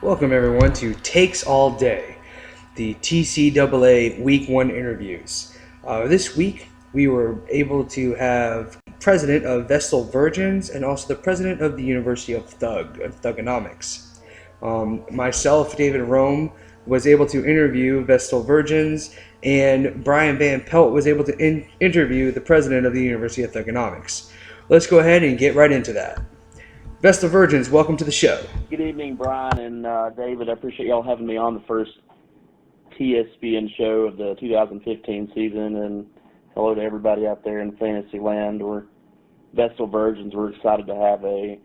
Welcome everyone to Takes All Day, the TCAA Week 1 interviews. This week we were able to have president of Vestal Virgins and also the president of the University of Thuganomics. Myself, David Rome, was able to interview Vestal Virgins, and Bryan Pelt was able to interview the president of the University of Thuganomics. Let's go ahead and get right into that. Vestal Virgins, welcome to the show. Good evening, Bryan and David. I appreciate y'all having me on the first TSPN show of the 2015 season, and hello to everybody out there in fantasy land. We're Vestal Virgins. We're excited to have a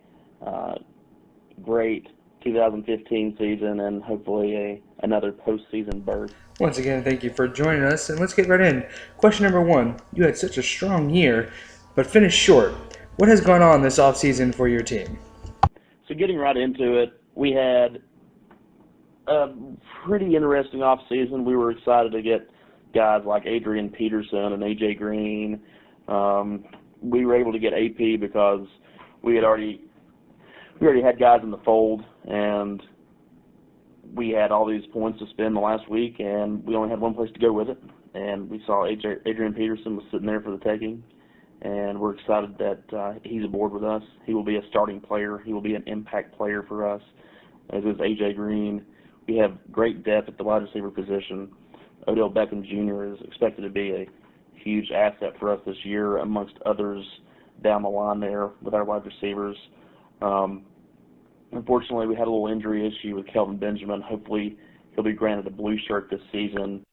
great 2015 season and hopefully another postseason berth. Once again, thank you for joining us, and let's get right in. Question number 1. You had such a strong year, but finished short. What has gone on this offseason for your team? So getting right into it, we had a pretty interesting offseason. We were excited to get guys like Adrian Peterson and A.J. Green. We were able to get AP because we already had guys in the fold, and we had all these points to spend the last week, and we only had one place to go with it. And we saw Adrian Peterson was sitting there for the taking. And we're excited that he's aboard with us. He will be a starting player. He will be an impact player for us, as is A.J. Green. We have great depth at the wide receiver position. Odell Beckham Jr. is expected to be a huge asset for us this year, amongst others down the line there with our wide receivers. Unfortunately, we had a little injury issue with Kelvin Benjamin. Hopefully, he'll be granted a blue shirt this season.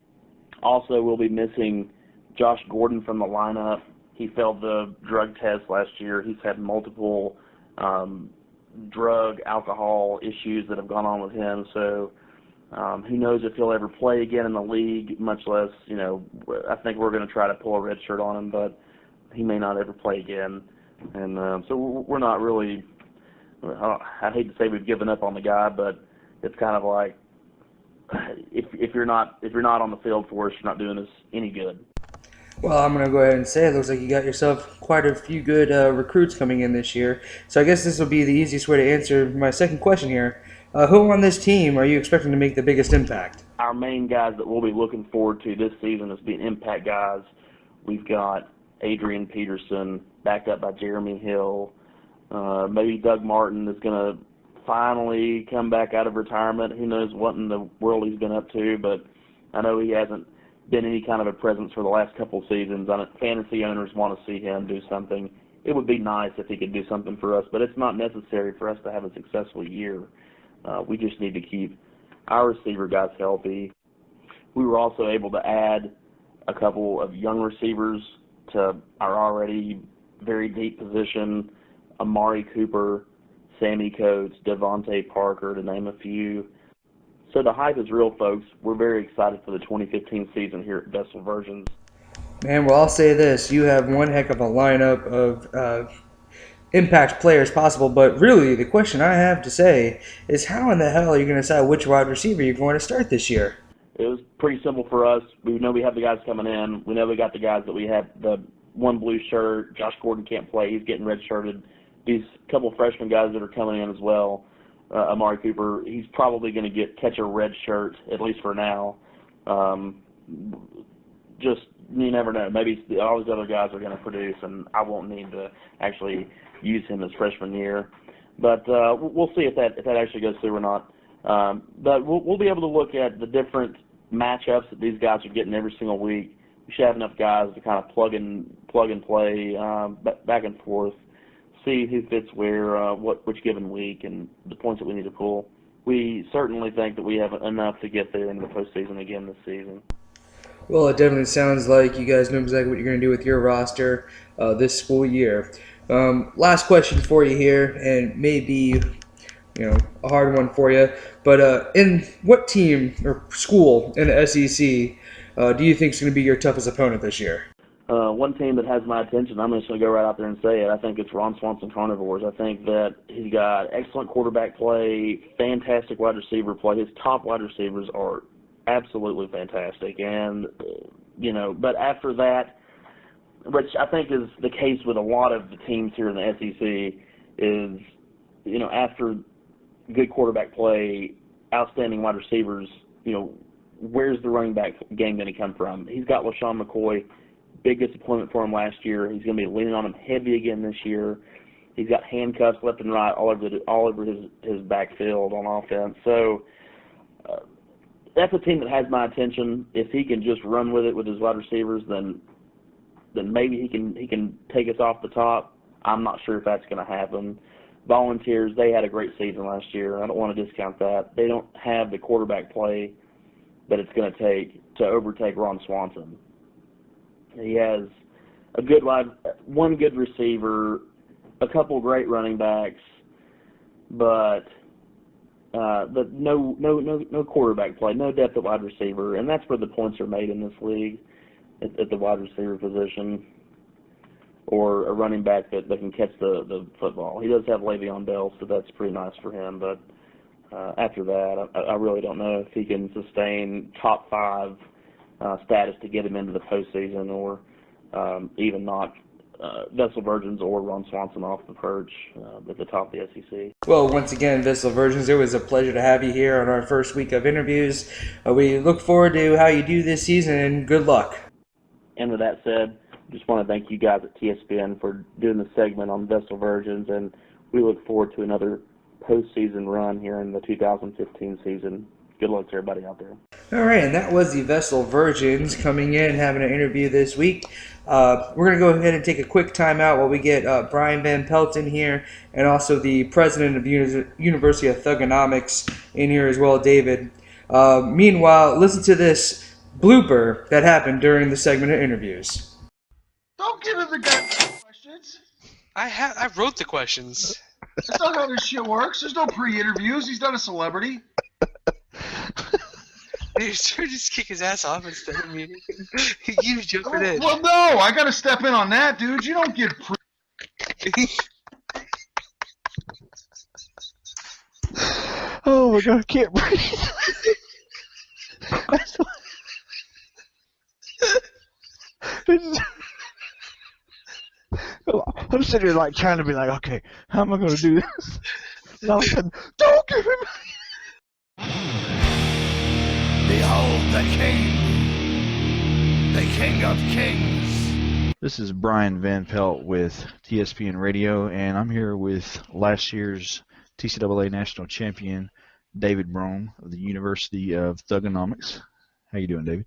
Also, we'll be missing Josh Gordon from the lineup. He failed the drug test last year. He's had multiple drug, alcohol issues that have gone on with him. So who knows if he'll ever play again in the league, much less, I think we're going to try to pull a red shirt on him, but he may not ever play again. And so we're not really, I hate to say we've given up on the guy, but it's kind of like if you're not on the field for us, you're not doing us any good. Well, I'm going to go ahead and say it looks like you got yourself quite a few good recruits coming in this year. So I guess this will be the easiest way to answer my second question here. Who on this team are you expecting to make the biggest impact? Our main guys that we'll be looking forward to this season as being impact guys, we've got Adrian Peterson, backed up by Jeremy Hill. Maybe Doug Martin is going to finally come back out of retirement. Who knows what in the world he's been up to, but I know he hasn't been any kind of a presence for the last couple of seasons. Fantasy owners want to see him do something. It would be nice if he could do something for us, but it's not necessary for us to have a successful year. We just need to keep our receiver guys healthy. We were also able to add a couple of young receivers to our already very deep position. Amari Cooper, Sammy Coates, Devontae Parker, to name a few. So the hype is real, folks. We're very excited for the 2015 season here at Vestal Virgins. Man, well, I'll say this. You have one heck of a lineup of impact players possible, but really the question I have to say is how in the hell are you going to decide which wide receiver you're going to start this year? It was pretty simple for us. We know we have the guys coming in. We know we got the guys that we have the one blue shirt. Josh Gordon can't play. He's getting redshirted. These couple freshman guys that are coming in as well. Amari Cooper, he's probably going to catch a red shirt, at least for now. Just, you never know. Maybe all these other guys are going to produce, and I won't need to actually use him his freshman year. But we'll see if that actually goes through or not. But we'll be able to look at the different matchups that these guys are getting every single week. We should have enough guys to kind of plug and play back and forth, see who fits where, which given week, and the points that we need to pull. We certainly think that we have enough to get there in the postseason again this season. Well, it definitely sounds like you guys know exactly what you're going to do with your roster this school year. Last question for you here, and maybe a hard one for you, but in what team or school in the SEC do you think is going to be your toughest opponent this year? One team that has my attention, I'm just going to go right out there and say it. I think it's Ron Swanson Carnivores. I think that he's got excellent quarterback play, fantastic wide receiver play. His top wide receivers are absolutely fantastic. And, but after that, which I think is the case with a lot of the teams here in the SEC, is, after good quarterback play, outstanding wide receivers, where's the running back game going to come from? He's got LaShawn McCoy, big disappointment for him last year. He's going to be leaning on him heavy again this year. He's got handcuffs left and right all over his backfield on offense. So that's a team that has my attention. If he can just run with it with his wide receivers, then maybe he can take us off the top. I'm not sure if that's going to happen. Volunteers, they had a great season last year. I don't want to discount that. They don't have the quarterback play that it's going to take to overtake Ron Swanson. He has one good receiver, a couple great running backs, but no quarterback play, no depth at wide receiver, and that's where the points are made in this league at the wide receiver position, or a running back that can catch the football. He does have Le'Veon Bell, so that's pretty nice for him, but after that, I really don't know if he can sustain top 5 status to get him into the postseason, or even knock Vestal Virgins or Ron Swanson off the perch at the top of the SEC. Well, once again, Vestal Virgins, it was a pleasure to have you here on our first week of interviews. We look forward to how you do this season, and good luck. And with that said, just want to thank you guys at TSPN for doing the segment on Vestal Virgins, and we look forward to another postseason run here in the 2015 season. Good luck to everybody out there. All right, and that was the Vestal Virgins coming in, having an interview this week. We're going to go ahead and take a quick timeout while we get Bryan Van Pelt in here, and also the president of University of Thuganomics in here as well, David. Meanwhile, listen to this blooper that happened during the segment of interviews. Don't give him the guy questions. I wrote the questions. That's not how this shit works. There's no pre-interviews. He's not a celebrity. Dude, sure, just kick his ass off instead of me. You jumping in. Well, no, I gotta step in on that, dude. You don't get Oh my god, I can't breathe. I'm sitting here like trying to be like, okay, how am I going to do this? And all of a sudden, don't give him. Behold the King of Kings. This is Bryan Van Pelt with TSPN Radio, and I'm here with last year's TCAA national champion, David Brome of the University of Thuganomics. How you doing, David?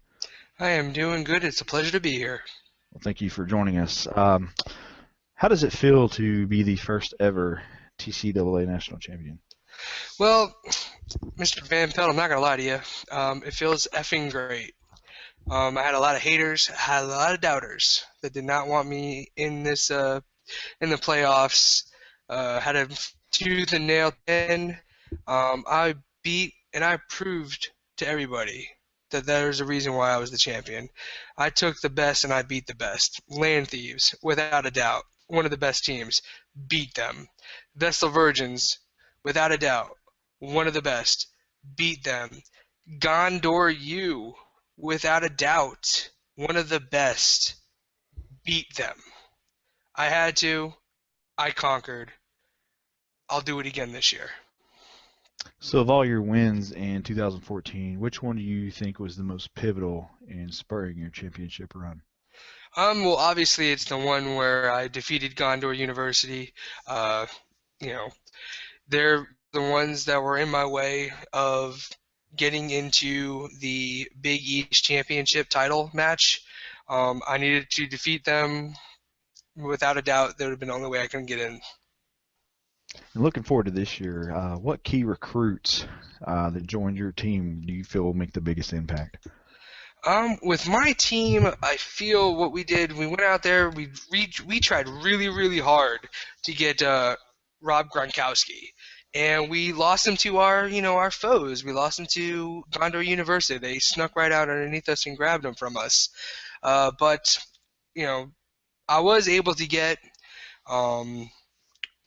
I am doing good. It's a pleasure to be here. Well, thank you for joining us. How does it feel to be the first ever TCAA national champion? Well, Mr. Van Pelt, I'm not going to lie to you. It feels effing great. I had a lot of haters, I had a lot of doubters that did not want me in this in the playoffs. Had a tooth and nail in. I beat and I proved to everybody that there's a reason why I was the champion. I took the best and I beat the best. Land Thieves, without a doubt, one of the best teams, beat them. Vestal Virgins, without a doubt, one of the best, beat them. Gondor U, without a doubt, one of the best, beat them. I had to. I conquered. I'll do it again this year. So of all your wins in 2014, which one do you think was the most pivotal in spurring your championship run? Well, obviously it's the one where I defeated Gondor University. They're the ones that were in my way of getting into the Big East Championship title match. I needed to defeat them. Without a doubt, that would have been the only way I can get in. And looking forward to this year, what key recruits that joined your team do you feel will make the biggest impact? With my team, I feel what we did, we went out there, we tried really, really hard to get Rob Gronkowski. And we lost him to our foes. We lost him to Gondor University. They snuck right out underneath us and grabbed him from us. But I was able to get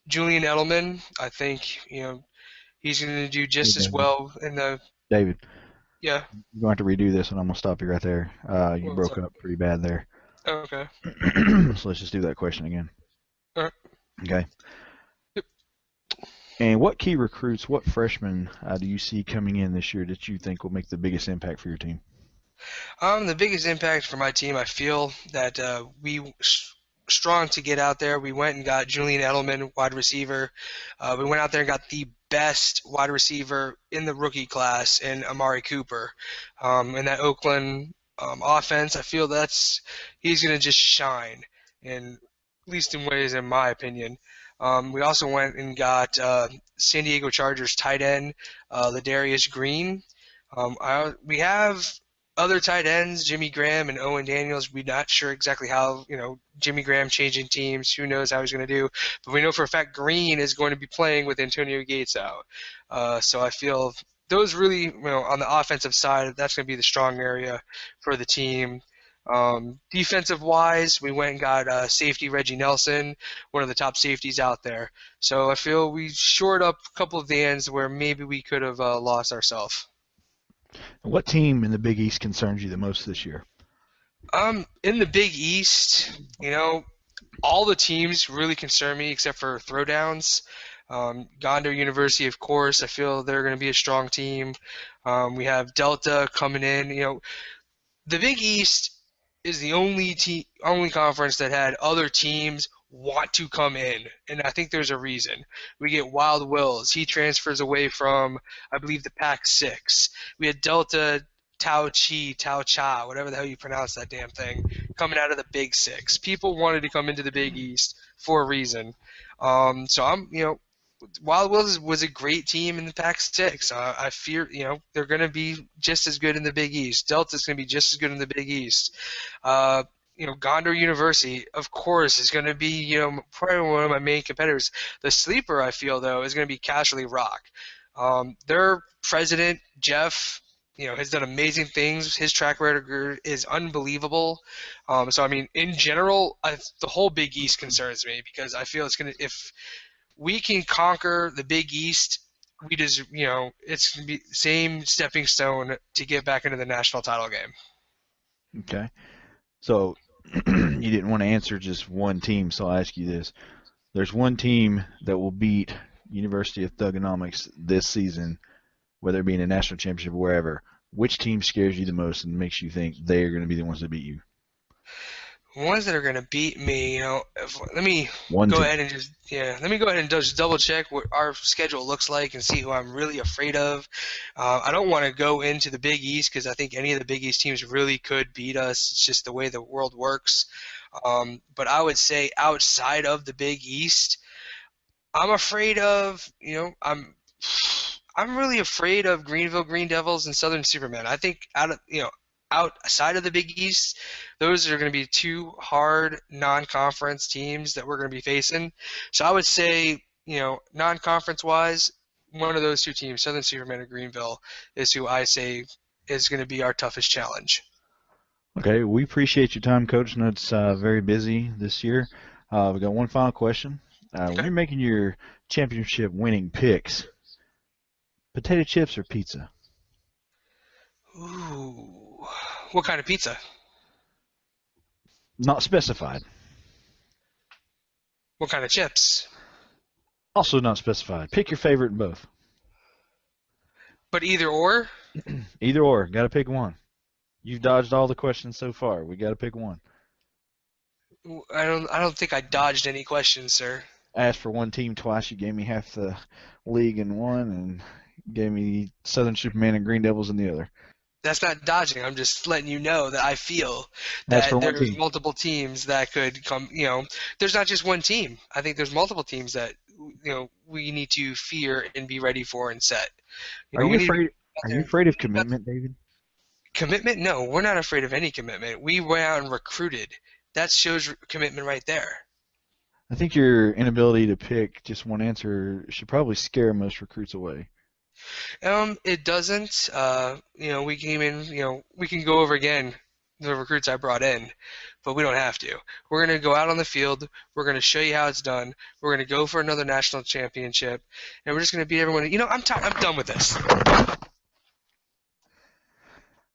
Julian Edelman. I think he's going to do just as well in the. David. Yeah. You're going to have to redo this, and I'm going to stop you right there. You broke up pretty bad there. Oh, okay. So let's just do that question again. All right. Okay. Yep. And what key recruits, what freshmen do you see coming in this year that you think will make the biggest impact for your team? The biggest impact for my team, I feel that strong to get out there. We went and got Julian Edelman, wide receiver. We went out there and got the best wide receiver in the rookie class in Amari Cooper. In that Oakland offense, I feel he's going to just shine, at least in ways, in my opinion. We also went and got San Diego Chargers tight end Ladarius Green. We have other tight ends, Jimmy Graham and Owen Daniels. We're not sure exactly how, Jimmy Graham changing teams. Who knows how he's going to do? But we know for a fact Green is going to be playing with Antonio Gates out. So I feel those really, on the offensive side, that's going to be the strong area for the team. Defensive-wise, we went and got safety Reggie Nelson, one of the top safeties out there. So I feel we shored up a couple of the ends where maybe we could have lost ourselves. What team in the Big East concerns you the most this year? In the Big East, all the teams really concern me except for throwdowns. Gondo University, of course, I feel they're going to be a strong team. We have Delta coming in. The Big East is the only conference that had other teams want to come in, and I think there's a reason. We get Wild Wills. He transfers away from, I believe, the Pac-6. We had Delta Tao Cha, whatever the hell you pronounce that damn thing, coming out of the Big Six. People wanted to come into the Big East for a reason. Wild Wills was a great team in the Pac-6. I fear, they're going to be just as good in the Big East. Delta's going to be just as good in the Big East. Gondo University, of course, is going to be, probably one of my main competitors. The sleeper, I feel, though, is going to be Cashley Rock. Their president, Jeff, has done amazing things. His track record is unbelievable. In general, the whole Big East concerns me because I feel if we can conquer the Big East, it's going to be the same stepping stone to get back into the national title game. Okay. So you didn't want to answer just one team, so I'll ask you this. There's one team that will beat University of Thuganomics this season, whether it be in a national championship or wherever. Which team scares you the most and makes you think they're going to be the ones that beat you? Ones that are going to beat me, let me go ahead and just double check what our schedule looks like and see who I'm really afraid of. I don't want to go into the Big East because I think any of the Big East teams really could beat us. It's just the way the world works. But I would say outside of the Big East, I'm afraid of, I'm really afraid of Greenville Green Devils and Southern Superman. I think outside of the Big East, those are going to be two hard non-conference teams that we're going to be facing. So I would say, non-conference-wise, one of those two teams, Southern Superman or Greenville, is who I say is going to be our toughest challenge. Okay, we appreciate your time, Coach. I know it's very busy this year. We've got one final question. When you're making your championship winning picks, potato chips or pizza? Ooh. What kind of pizza? Not specified. What kind of chips? Also not specified. Pick your favorite in both. But either or? Either or. Got to pick one. You've dodged all the questions so far. We got to pick one. I don't think I dodged any questions, sir. I asked for one team twice. You gave me half the league in one and gave me Southern Superman and Green Devils in the other. That's not dodging. I'm just letting you know that I feel that there's multiple teams that could come. There's not just one team. I think there's multiple teams that we need to fear and be ready for and set. Are you afraid of commitment, David? Commitment? No, we're not afraid of any commitment. We went out and recruited. That shows commitment right there. I think your inability to pick just one answer should probably scare most recruits away. It doesn't. We came in, we can go over again the recruits I brought in, but we don't have to. We're going to go out on the field. We're going to show you how it's done. We're going to go for another national championship, and we're just going to beat everyone. I'm done with this.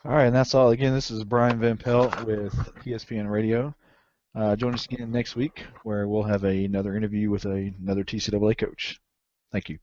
All right, and that's all. Again, this is Bryan Van Pelt with TSPN Radio. Join us again next week where we'll have another interview with another TCAA coach. Thank you.